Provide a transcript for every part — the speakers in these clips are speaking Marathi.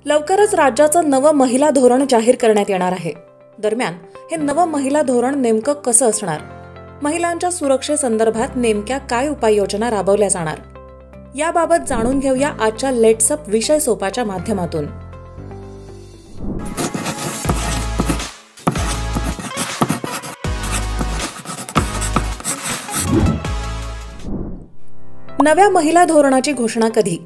लवकरच राज्याचं नवं महिला धोरण जाहीर करण्यात येणार आहे। दरम्यान हे नवं महिला धोरण नेमकं कसं असणार, महिलांच्या सुरक्षेसंदर्भात नेमक्या काय उपाययोजना राबवल्या जाणार, याबाबत जाणून घेऊया आजच्या लेट्स अप विषय सोपाच्या माध्यमातून। नव्या महिला धोरणाची घोषणा कधी?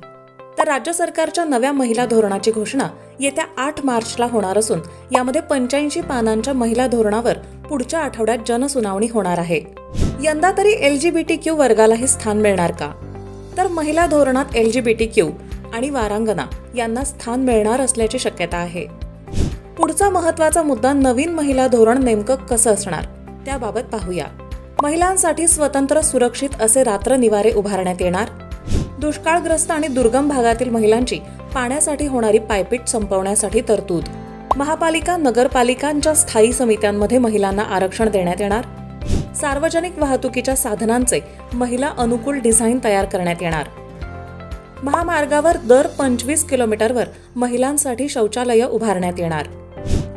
तर राज्य सरकारच्या नव्या महिला धोरणाची घोषणा येत्या 8 मार्चला होणार असून यामध्ये 85 पानांच्या महिला धोरणावर पुढच्या आठवड्यात जनसुनावणी होणार आहे। यंदा तरी LGBTQ वर्गालाही स्थान मिळणार का? तर महिला धोरणात LGBTQ आणि वारांगना यांना स्थान मिळणार असल्याची शक्यता आहे। पुढचा महत्त्वाचा मुद्दा नवीन महिला धोरण नेमकं कसं असणार त्याबाबत पाहूया। महिलांसाठी स्वतंत्र सुरक्षित असे रात्र निवारे उभारण्यात येणार। दुष्काळग्रस्त आणि दुर्गम भागातील महिलांची पाण्यासाठी होणारी पायपीट संपवण्यासाठी तरतूद। महापालिका नगरपालिकांच्या स्थायी समित्यांमध्ये महिलांना आरक्षण देण्यात येणार। सार्वजनिक वाहतुकीच्या साधनांचे महिला अनुकूल डिझाईन तयार करण्यात येणार। महामार्गावर दर 25 किलोमीटरवर महिलांसाठी शौचालय उभारण्यात येणार।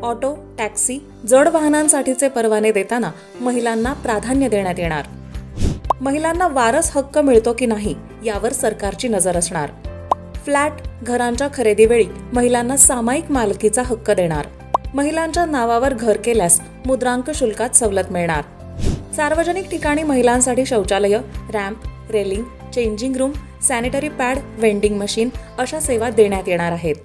ऑटो, टॅक्सी, जड वाहनांसाठीचे परवाने देताना महिलांना प्राधान्य देण्यात येणार। महिलांना वारस हक्क मिळतो की नाही यावर सरकारची नजर असणार। फ्लॅट, घरांच्या खरेदीवेळी महिलांना सामायिक मालकीचा हक्क देणार। महिलांच्या नावावर घर केल्यास मुद्रांक शुल्कात सवलत मिळणार। सार्वजनिक ठिकाणी महिलांसाठी शौचालय, ramp, railing, changing room, sanitary pad, vending machine अशा सेवा देण्यात येणार आहेत।